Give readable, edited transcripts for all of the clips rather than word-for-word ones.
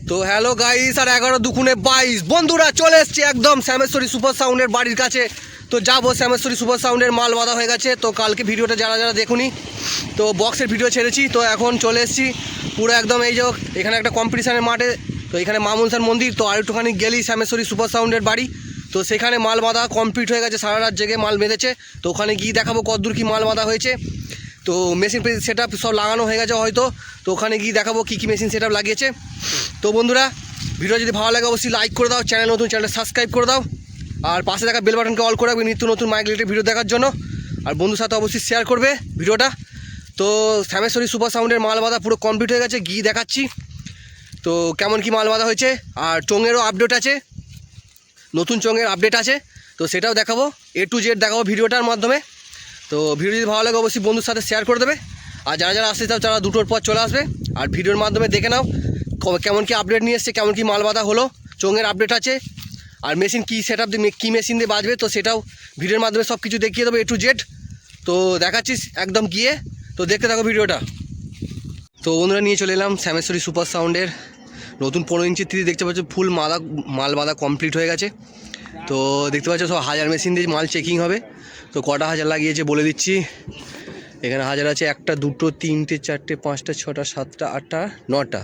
তো hello guys, আর 11/2/22 বন্ধুরা চলে এসছি একদম শ্যামেশ্বরী সুপার সাউন্ডের বাড়ির কাছে। তো যাবো শ্যামেশ্বরী সুপার সাউন্ডের মাল বাঁধা হয়ে গেছে। তো কালকে ভিডিওটা যারা যারা দেখুনি, তো বক্সের ভিডিও ছেড়েছি। তো এখন চলে এসছি পুরো একদম এই যে এখানে একটা কম্পিটিশানের মাঠে। তো এখানে মামুনসার মন্দির, তো আর একটুখানি গেলেই শ্যামেশ্বরী সুপার সাউন্ডের বাড়ি। তো সেখানে মাল বাঁধা কমপ্লিট হয়ে গেছে, সারা রাত জেগে মাল বেঁধেছে। তো ওখানে গিয়ে দেখাবো কতদূর কি মাল বাঁধা হয়েছে। তো মেশিন সেট আপ সব লাগানো হয়ে গেছে হয়তো। তো ওখানে গিয়ে দেখাবো কী কী মেশিন সেট আপ লাগিয়েছে। তো বন্ধুরা ভিডিও যদি ভালো লাগে অবশ্যই লাইক করে দাও, চ্যানেল নতুন চ্যানেল সাবস্ক্রাইব করে দাও, আর পাশে থাকা বেল বাটনকে অল করে রাখবে নিত্য নতুন মাইক রিলেটেড ভিডিও দেখার জন্য। আর বন্ধুর সাথে অবশ্যই শেয়ার করবে ভিডিওটা। তো শ্যামেশ্বরী সুপার সাউন্ডের মাল বাঁধা পুরো কমপ্লিট হয়ে গেছে, গিয়ে দেখাচ্ছি তো কেমন কি মাল বাঁধা হয়েছে। আর চোঙেরও আপডেট আছে, নতুন চোঙের আপডেট আছে, তো সেটাও দেখাবো, A to Z দেখাবো ভিডিওটার মাধ্যমে। তো ভিডিও যদি ভালো লাগে অবশ্যই বন্ধুর সাথে শেয়ার করে দেবে। আর যারা যারা আসতে চাও তারা 2টোর পর চলে আসবে, আর ভিডিওর মাধ্যমে দেখে নাও কেমন কি আপডেট নিয়ে এসছে, কেমন কি মাল বাঁধা হলো। চোঙের আপডেট আছে, আর মেশিন কী সেট আপ দিয়ে কী মেশিন দিয়ে বাজবে, তো সেটাও ভিডিওর মাধ্যমে সব কিছু দেখিয়ে দেবো A to Z। তো দেখাচ্ছিস একদম গিয়ে, তো দেখতে থাকো ভিডিওটা। তো বন্ধুরা নিয়ে চলে এলাম শ্যামেশ্বরী সুপার সাউন্ডের নতুন 15 ইঞ্চি 3 দেখতে পাচ্ছ, ফুল মাল বাঁধা কমপ্লিট হয়ে গেছে। তো দেখতে পাচ্ছ সব হাজার মেশিন দিয়ে মাল চেকিং হবে। তো কটা হাজার লাগিয়েছে বলে দিচ্ছি। এখানে হাজার আছে 1, 2, 3, 4, 5, 6, 7, 8, 9টা,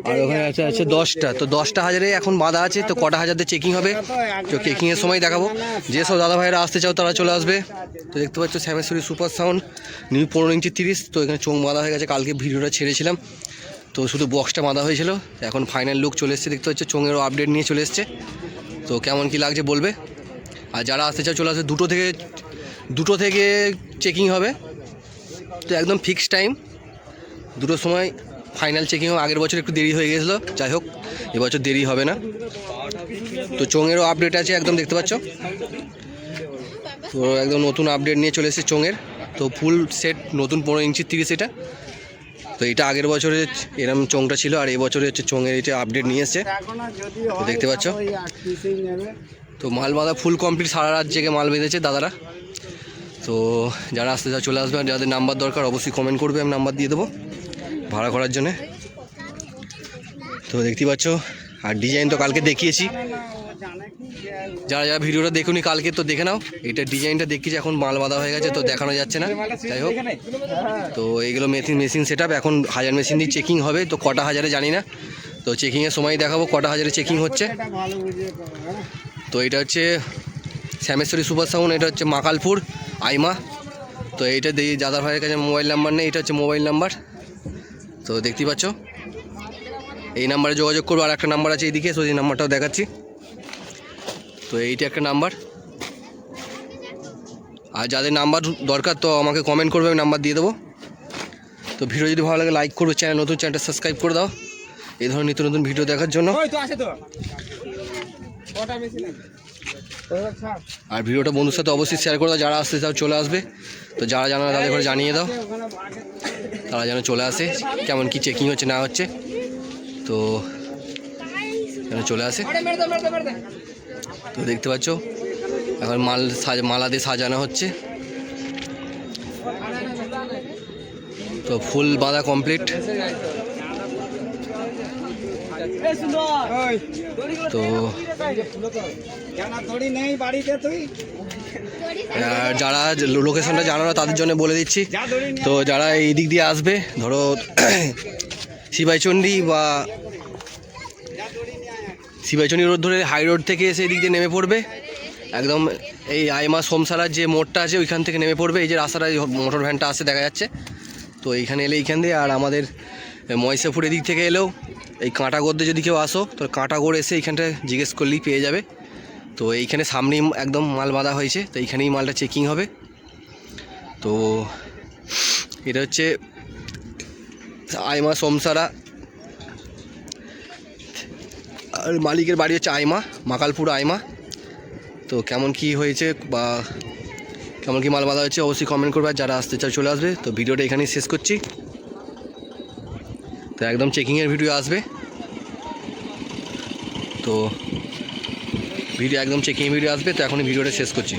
আর ওখানে আছে 10টা। তো 10টা হাজারে এখন বাঁধা আছে। তো কটা হাজার দিয়ে চেকিং হবে, তো চেকিংয়ের সময় দেখাবো। যেসব দাদা ভাইরা আসতে চাও তারা চলে আসবে। তো দেখতে পাচ্ছ শ্যামেশ্বরী সুপার সাউন্ড নিউ 15 ইঞ্চি 30। তো এখানে চোঙ বাঁধা হয়ে গেছে, কালকে ভিডিওটা ছেড়েছিলাম। তো শুধু বক্সটা বাঁধা হয়েছিল, এখন ফাইনাল লুক চলে এসছে। দেখতে পাচ্ছ চোঙেরও আপডেট নিয়ে চলে এসছে। তো কেমন কি লাগছে বলবে। আর যারা আসতে চাও চলে আসবে, দুটো থেকে চেকিং হবে। তো একদম ফিক্সড টাইম 2টোর সময় ফাইনাল চেকিং হবে। আগের বছর একটু দেরি হয়ে গেছিলো, যাই হোক এবছর দেরি হবে না। তো চোঙেরও আপডেট আছে একদম দেখতে পাচ্ছ। তো একদম নতুন আপডেট নিয়ে চলে এসেছে চোঙের। তো ফুল সেট নতুন 15 ইঞ্চি 30 এটা। তো এটা আগের বছরে এরম চোঙটা ছিল, আর এবছরে হচ্ছে চোঙের এটা আপডেট নিয়ে এসছে। তো দেখতে পাচ্ছ। তো মাল বাঁধা ফুল কমপ্লিট, সারা রাত জেগে মাল বেঁধেছে দাদারা। তো যারা আসতে চাও চলে আসবে, আর যাদের নাম্বার দরকার অবশ্যই কমেন্ট করবে, আমি নাম্বার দিয়ে দেবো ভাড়া করার জন্যে। তো দেখতে পাচ্ছ, আর ডিজাইন তো কালকে দেখিয়েছি। যারা যারা ভিডিওটা দেখুনি কালকে তো দেখে নাও। এটা ডিজাইনটা দেখিয়েছি, এখন মাল বাঁধা হয়ে গেছে তো দেখানো যাচ্ছে না, যাই হোক। তো এইগুলো মেশিন সেট আপ, এখন হাজার মেশিন দিয়ে চেকিং হবে। তো কটা হাজারে জানি না, তো চেকিংয়ের সময় দেখাবো কটা হাজারে চেকিং হচ্ছে। তো এটা হচ্ছে শ্যামেশ্বরী সুপার সাউন্ড, এটা হচ্ছে মাকালপুর আইমা। তো এইটা দিয়ে দাদা ভাইয়ের কাছে মোবাইল নাম্বার নেই, এটা হচ্ছে মোবাইল নাম্বার। তো দেখতেই পাচ্ছ, এই নাম্বারে যোগাযোগ করবো। আর একটা নাম্বার আছে এইদিকে, তো এই নাম্বারটাও দেখাচ্ছি। তো এইটা একটা নাম্বার। আর যাদের নাম্বার দরকার তো আমাকে কমেন্ট করবে, আমি নাম্বার দিয়ে দেবো। তো ভিডিও যদি ভালো লাগে লাইক করবে, চ্যানেল নতুন চ্যানেলটা সাবস্ক্রাইব করে দাও এই ধরনের নিত্য নতুন ভিডিও দেখার জন্য। আর ভিডিওটা বন্ধুর সাথে অবশ্যই শেয়ার করে দাও। যারা আসতে চাও চলে আসবে। তো যারা জানো না তাদের ঘরে জানিয়ে দাও, তারা যেন চলে আসে, কেমন কি চেকিং হচ্ছে না হচ্ছে, তো যেন চলে আসে। তো দেখতে পাচ্ছ এখন মালা দিয়ে সাজানো হচ্ছে। তো ফুল বাঁধা কমপ্লিট। তো যারা লোকেশনটা জানো না তাদের জন্য বলে দিচ্ছি। তো যারা এই দিক দিয়ে আসবে, ধরো শিবাইচন্ডী রোড ধরে হাই রোড থেকে এসে এই দিক দিয়ে নেমে পড়বে। একদম এই আইমা সোমসারার যে মোড়টা আছে ওইখান থেকে নেমে পড়বে। এই যে রাস্তাটা মোটর ভ্যানটা আসে দেখা যাচ্ছে, তো এইখানে এলে এইখান দিয়ে। আর আমাদের মহিষাপুর এদিক থেকে এলেও এই কাঁটাগড় দিয়ে যদি কেউ আসো, তো কাঁটাগড় এসে এইখানটা জিজ্ঞেস করলেই পেয়ে যাবে। তো এইখানে সামনেই একদম মাল বাঁধা হয়েছে, তো এইখানেই মালটা চেকিং হবে। তো এটা হচ্ছে আইমা সোমসারা, আর মালিকের বাড়ি হচ্ছে আইমা, মাকালপুর আইমা। তো কেমন কি হয়েছে বা কেমন কি মাল বাঁধা হচ্ছে অবশ্যই কমেন্ট করবে। আর যারা আসতে চাও চলে আসবে। তো ভিডিওটা এখানেই শেষ করছি। তো একদম চেকিংয়ের ভিডিও আসবে। তো ভিডিও একদম চেকিং ভিডিও আসবে। তো এখনই ভিডিওটা শেষ করছি।